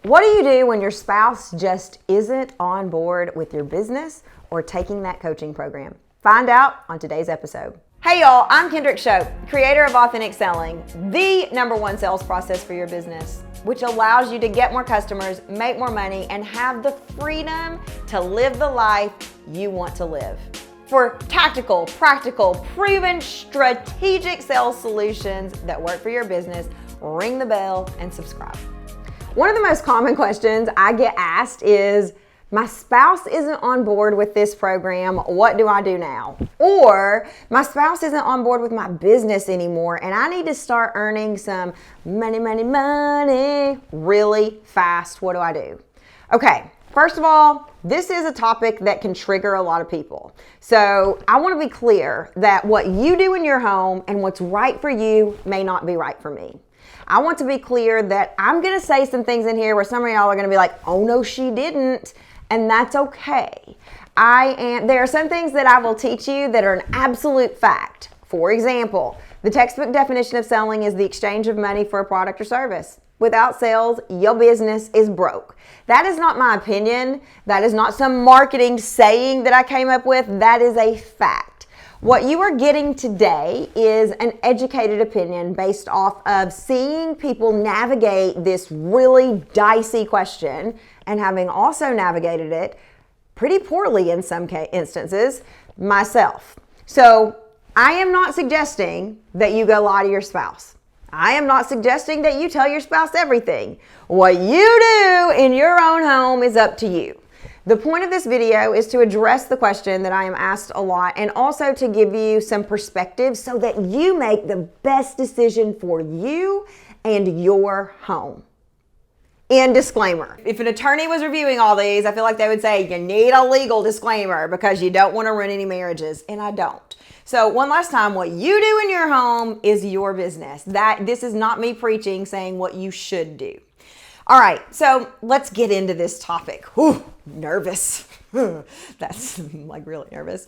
What do you do when your spouse just isn't on board with your business or taking that coaching program? Find out on today's episode. Hey y'all, I'm Kendrick Shope, creator of Authentic Selling, the #1 sales process for your business, which allows you to get more customers, make more money, and have the freedom to live the life you want to live. For tactical, practical, proven, strategic sales solutions that work for your business, ring the bell and subscribe. One of the most common questions I get asked is, my spouse isn't on board with this program, what do I do now? Or, my spouse isn't on board with my business anymore and I need to start earning some money really fast, what do I do? Okay, first of all, this is a topic that can trigger a lot of people. So I want to be clear that what you do in your home and what's right for you may not be right for me. I want to be clear that I'm going to say some things in here where some of y'all are going to be like, oh no, she didn't. And that's okay. There are some things that I will teach you that are an absolute fact. For example, the textbook definition of selling is the exchange of money for a product or service. Without sales, your business is broke. That is not my opinion. That is not some marketing saying that I came up with. That is a fact. What you are getting today is an educated opinion based off of seeing people navigate this really dicey question and having also navigated it pretty poorly in some instances myself. So I am not suggesting that you go lie to your spouse. I am not suggesting that you tell your spouse everything. What you do in your own home is up to you. The point of this video is to address the question that I am asked a lot and also to give you some perspective so that you make the best decision for you and your home. And disclaimer, if an attorney was reviewing all these, I feel like they would say you need a legal disclaimer because you don't want to ruin any marriages, and I don't. So one last time, what you do in your home is your business. This is not me preaching saying what you should do. All right, so let's get into this topic. Whew, nervous. That's like really nervous.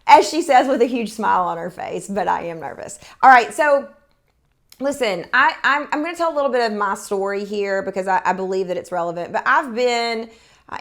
As she says with a huge smile on her face, but I am nervous. All right, so listen, I'm going to tell a little bit of my story here because I believe that it's relevant, but I've been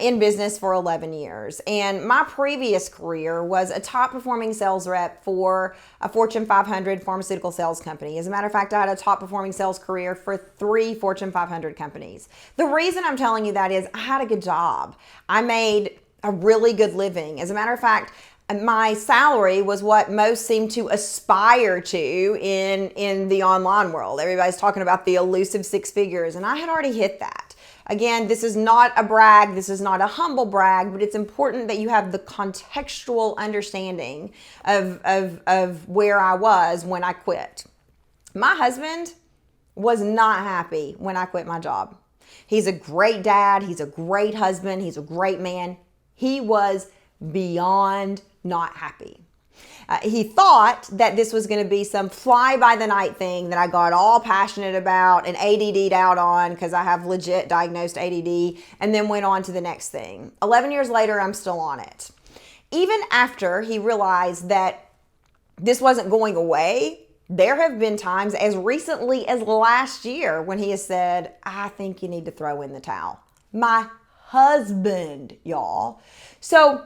in business for 11 years. And my previous career was a top performing sales rep for a Fortune 500 pharmaceutical sales company. As a matter of fact, I had a top performing sales career for 3 Fortune 500 companies. The reason I'm telling you that is I had a good job. I made a really good living. As a matter of fact, my salary was what most seem to aspire to in the online world. Everybody's talking about the elusive 6 figures, and I had already hit that. Again, this is not a brag, this is not a humble brag, but it's important that you have the contextual understanding of where I was when I quit. My husband was not happy when I quit my job. He's a great dad, he's a great husband, he's a great man. He was beyond not happy. He thought that this was going to be some fly-by-the-night thing that I got all passionate about and ADD'd out on because I have legit diagnosed ADD, and then went on to the next thing. 11 years later, I'm still on it. Even after he realized that this wasn't going away, there have been times as recently as last year when he has said, I think you need to throw in the towel. My husband, y'all. So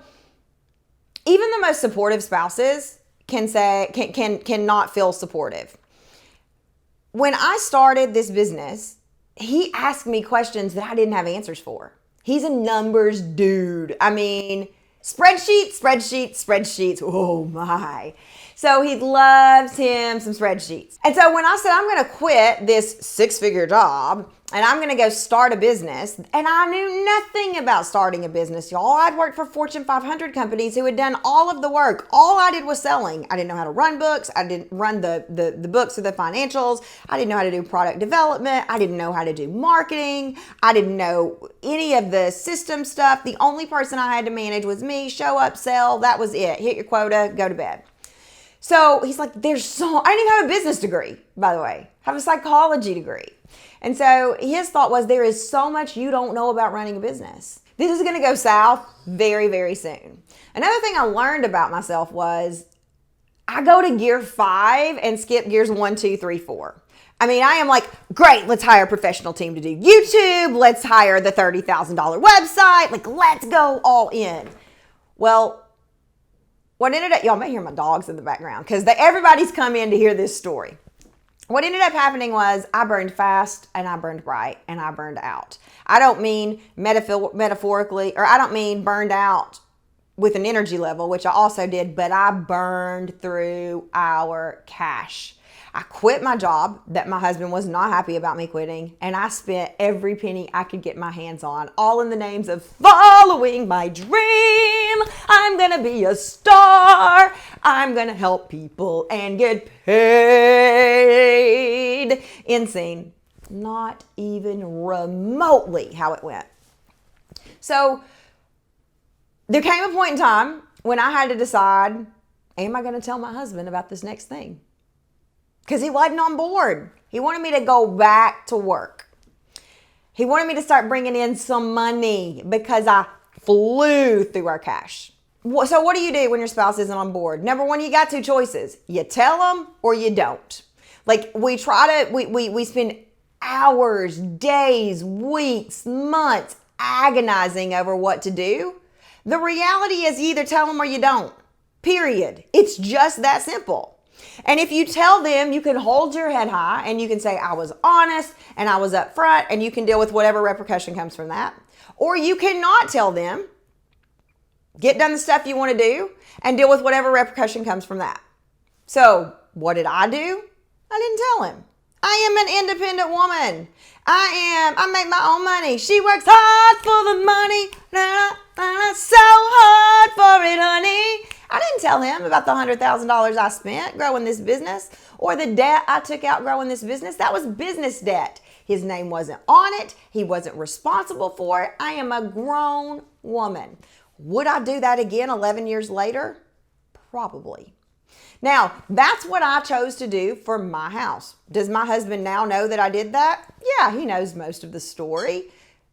even the most supportive spouses cannot feel supportive. When I started this business, he asked me questions that I didn't have answers for. He's a numbers dude. I mean, spreadsheets. Oh my. So he loves him some spreadsheets. And so when I said I'm going to quit this 6-figure job and I'm going to go start a business, and I knew nothing about starting a business, y'all. I'd worked for Fortune 500 companies who had done all of the work. All I did was selling. I didn't know how to run books. I didn't run the books or the financials. I didn't know how to do product development. I didn't know how to do marketing. I didn't know any of the system stuff. The only person I had to manage was me. Show up, sell. That was it. Hit your quota, go to bed. So he's like, I didn't even have a business degree, by the way. I have a psychology degree. And so his thought was, there is so much you don't know about running a business. This is going to go south very, very soon. Another thing I learned about myself was I go to gear 5 and skip gears 1, 2, 3, 4. I mean, I am like, great, let's hire a professional team to do YouTube. Let's hire the $30,000 website. Like, let's go all in. Well, what ended up, y'all may hear my dogs in the background because everybody's come in to hear this story. What ended up happening was I burned fast and I burned bright and I burned out. I don't mean metaphorically, or I don't mean burned out with an energy level, which I also did, but I burned through our cash. I quit my job that my husband was not happy about me quitting, and I spent every penny I could get my hands on, all in the names of following my dream. I'm gonna be a star. I'm gonna help people and get paid. Insane. Not even remotely how it went. So there came a point in time when I had to decide, am I gonna tell my husband about this next thing? Because he wasn't on board. He wanted me to go back to work. He wanted me to start bringing in some money because I flew through our cash. So what do you do when your spouse isn't on board? Number one, you got two choices. You tell them or you don't. Like we spend hours, days, weeks, months agonizing over what to do. The reality is you either tell them or you don't. Period. It's just that simple. And if you tell them, you can hold your head high and you can say, I was honest and I was upfront, and you can deal with whatever repercussion comes from that. Or you cannot tell them, get done the stuff you want to do and deal with whatever repercussion comes from that. So what did I do? I didn't tell him. I am an independent woman. I make my own money. She works hard for the money. So hard for it, honey. I didn't tell him about the $100,000 I spent growing this business or the debt I took out growing this business. That was business debt. His name wasn't on it. He wasn't responsible for it. I am a grown woman. Would I do that again 11 years later? Probably. Now, that's what I chose to do for my house. Does my husband now know that I did that? Yeah, he knows most of the story.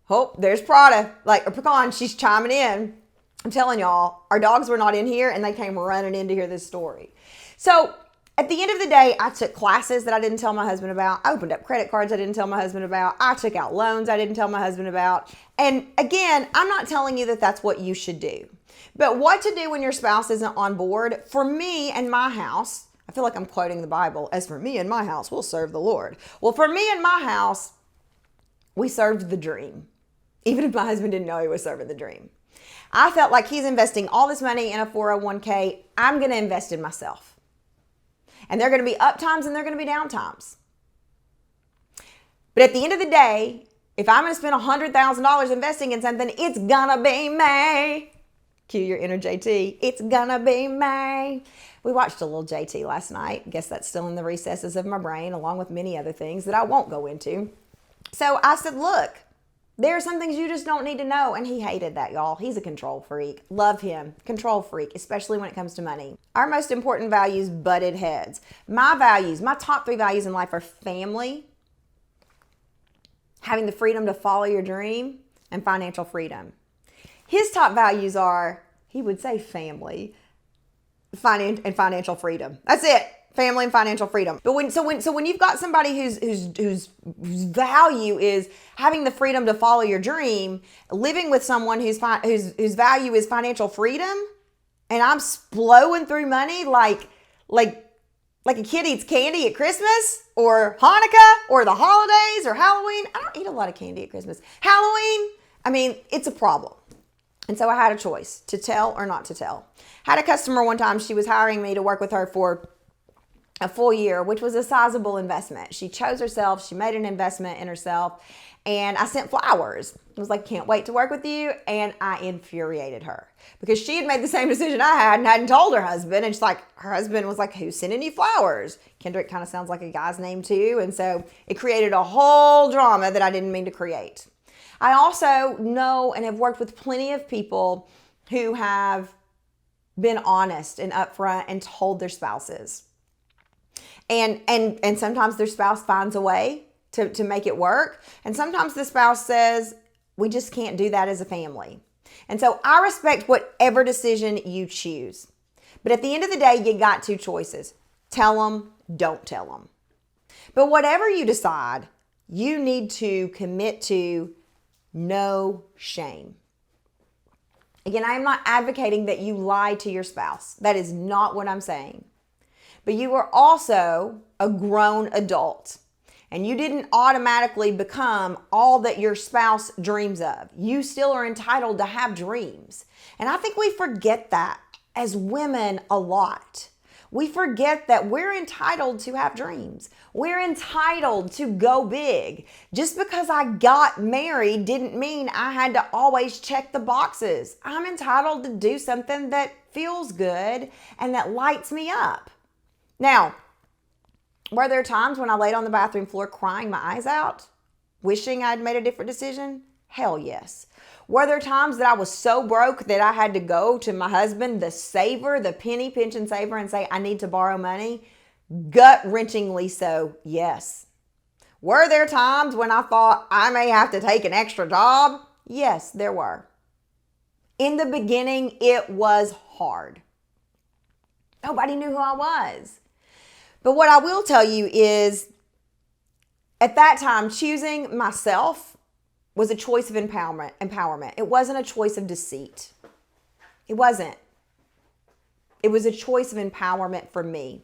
Oh, there's Prada, or Pecan, she's chiming in. I'm telling y'all, our dogs were not in here and they came running in to hear this story. So at the end of the day, I took classes that I didn't tell my husband about. I opened up credit cards I didn't tell my husband about. I took out loans I didn't tell my husband about. And again, I'm not telling you that that's what you should do. But what to do when your spouse isn't on board, for me and my house, I feel like I'm quoting the Bible, as for me and my house, we'll serve the Lord. Well, for me and my house, we served the dream. Even if my husband didn't know he was serving the dream. I felt like he's investing all this money in a 401k. I'm going to invest in myself. And there are going to be up times and there are going to be down times. But at the end of the day, if I'm going to spend $100,000 investing in something, it's going to be me. Cue your inner JT. It's going to be me. We watched a little JT last night. Guess that's still in the recesses of my brain, along with many other things that I won't go into. So I said, look, there are some things you just don't need to know. And he hated that, y'all. He's a control freak. Love him. Control freak, especially when it comes to money. Our most important values butted heads. My values, my top 3 values in life are family, having the freedom to follow your dream, and financial freedom. His top values are, he would say family, and financial freedom. That's it. Family and financial freedom. But when you've got somebody whose value is having the freedom to follow your dream, living with someone whose value is financial freedom, and I'm blowing through money like a kid eats candy at Christmas or Hanukkah or the holidays or Halloween. I don't eat a lot of candy at Christmas. Halloween, I mean, it's a problem. And so I had a choice to tell or not to tell. Had a customer one time, she was hiring me to work with her for a full year, which was a sizable investment. She chose herself. She made an investment in herself. And I sent flowers. I was like, can't wait to work with you. And I infuriated her because she had made the same decision I had and hadn't told her husband. And her husband was like, who's sending you flowers? Kendrick kind of sounds like a guy's name too. And so it created a whole drama that I didn't mean to create. I also know and have worked with plenty of people who have been honest and upfront and told their spouses. And sometimes their spouse finds a way to make it work. And sometimes the spouse says, we just can't do that as a family. And so I respect whatever decision you choose. But at the end of the day, you got two choices. Tell them, don't tell them. But whatever you decide, you need to commit to no shame. Again, I am not advocating that you lie to your spouse. That is not what I'm saying. But you are also a grown adult. And you didn't automatically become all that your spouse dreams of. You still are entitled to have dreams. And I think we forget that as women a lot. We forget that we're entitled to have dreams. We're entitled to go big. Just because I got married didn't mean I had to always check the boxes. I'm entitled to do something that feels good and that lights me up. Now, were there times when I laid on the bathroom floor crying my eyes out, wishing I'd made a different decision? Hell yes. Were there times that I was so broke that I had to go to my husband, the saver, the penny pinching saver, and say, I need to borrow money? Gut-wrenchingly so, yes. Were there times when I thought I may have to take an extra job? Yes, there were. In the beginning, it was hard. Nobody knew who I was. But what I will tell you is, at that time, choosing myself was a choice of empowerment. It wasn't a choice of deceit. It wasn't. It was a choice of empowerment for me.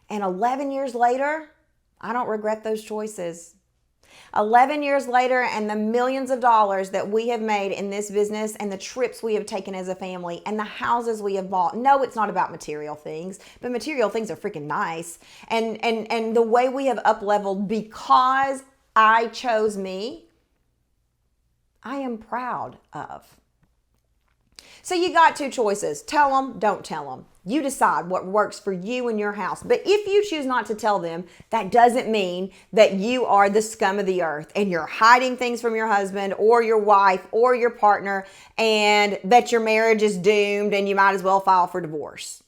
And 11 years later, I don't regret those choices. 11 years later, and the millions of dollars that we have made in this business, and the trips we have taken as a family, and the houses we have bought. No, it's not about material things, but material things are freaking nice. And the way we have up-leveled because I chose me, I am proud of. So you got two choices. Tell them, don't tell them. You decide what works for you and your house. But if you choose not to tell them, that doesn't mean that you are the scum of the earth and you're hiding things from your husband or your wife or your partner and that your marriage is doomed and you might as well file for divorce.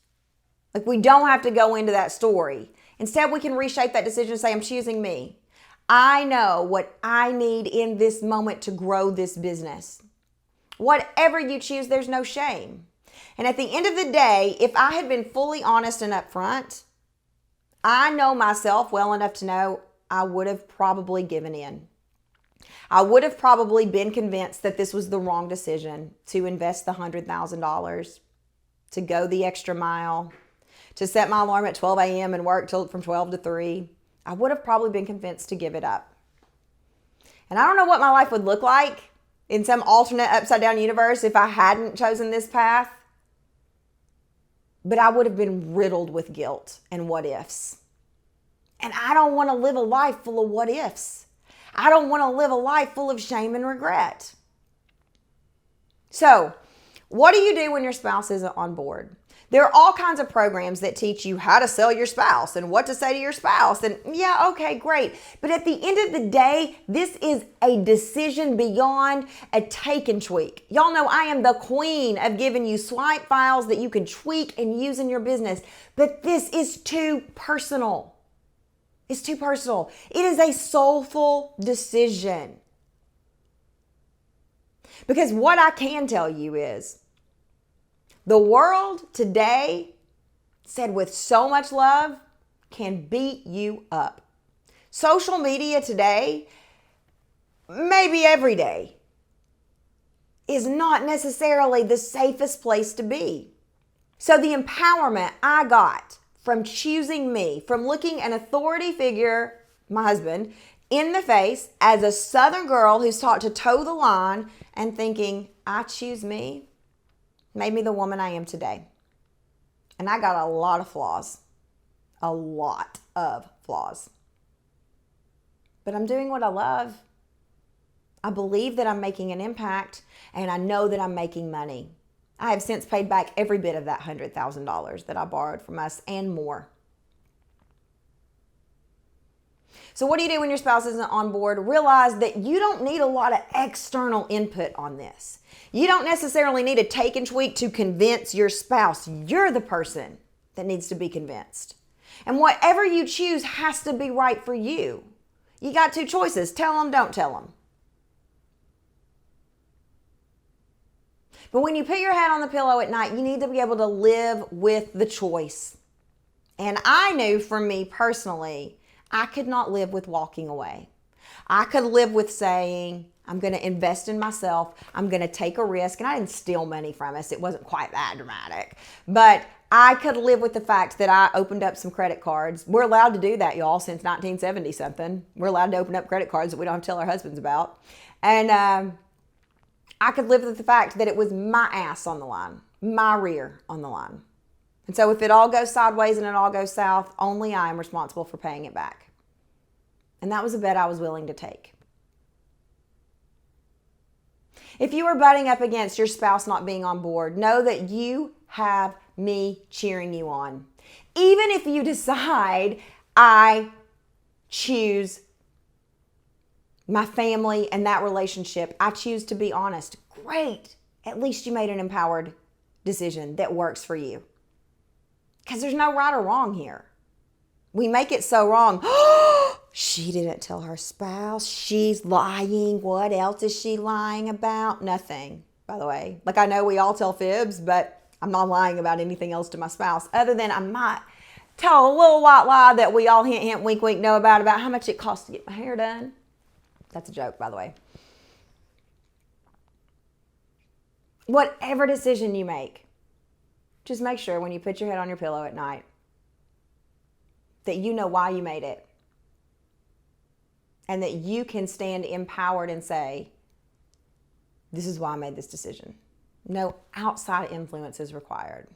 Like, we don't have to go into that story. Instead, we can reshape that decision and say, I'm choosing me. I know what I need in this moment to grow this business. Whatever you choose, there's no shame. And at the end of the day, if I had been fully honest and upfront, I know myself well enough to know I would have probably given in. I would have probably been convinced that this was the wrong decision to invest the $100,000, to go the extra mile, to set my alarm at 12 a.m. and work from 12 to 3. I would have probably been convinced to give it up. And I don't know what my life would look like in some alternate upside down universe if I hadn't chosen this path. But I would have been riddled with guilt and what ifs. And I don't want to live a life full of what ifs. I don't want to live a life full of shame and regret. So, what do you do when your spouse isn't on board? There are all kinds of programs that teach you how to sell your spouse and what to say to your spouse. And yeah, okay, great. But at the end of the day, this is a decision beyond a take and tweak. Y'all know I am the queen of giving you swipe files that you can tweak and use in your business. But this is too personal. It's too personal. It is a soulful decision. Because what I can tell you is, the world today, said with so much love, can beat you up. Social media today, maybe every day, is not necessarily the safest place to be. So the empowerment I got from choosing me, from looking an authority figure, my husband, in the face as a Southern girl who's taught to toe the line and thinking, I choose me, made me the woman I am today. And I got a lot of flaws. A lot of flaws. But I'm doing what I love. I believe that I'm making an impact, and I know that I'm making money. I have since paid back every bit of that $100,000 that I borrowed from us and more. So what do you do when your spouse isn't on board? Realize that you don't need a lot of external input on this. You don't necessarily need a take and tweak to convince your spouse. You're the person that needs to be convinced. And whatever you choose has to be right for you. You got two choices. Tell them, don't tell them. But when you put your head on the pillow at night, you need to be able to live with the choice. And I knew for me personally, I could not live with walking away. I could live with saying, I'm going to invest in myself. I'm going to take a risk. And I didn't steal money from us. It wasn't quite that dramatic. But I could live with the fact that I opened up some credit cards. We're allowed to do that, y'all, since 1970 something. We're allowed to open up credit cards that we don't have to tell our husbands about. And I could live with the fact that it was my ass on the line, my rear on the line. And so if it all goes sideways and it all goes south, only I am responsible for paying it back. And that was a bet I was willing to take. If you are butting up against your spouse not being on board, know that you have me cheering you on. Even if you decide, I choose my family and that relationship, I choose to be honest. Great. At least you made an empowered decision that works for you. Because there's no right or wrong here. We make it so wrong. She didn't tell her spouse. She's lying. What else is she lying about? Nothing, by the way. Like, I know we all tell fibs, but I'm not lying about anything else to my spouse, other than I might tell a little white lie that we all hint, hint, wink, wink know about how much it costs to get my hair done. That's a joke, by the way. Whatever decision you make, just make sure when you put your head on your pillow at night that you know why you made it and that you can stand empowered and say, this is why I made this decision. No outside influence is required.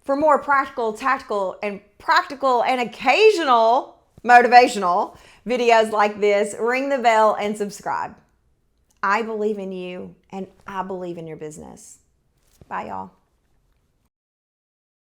For more practical and occasional motivational videos like this, ring the bell and subscribe. I believe in you and I believe in your business. Bye, y'all.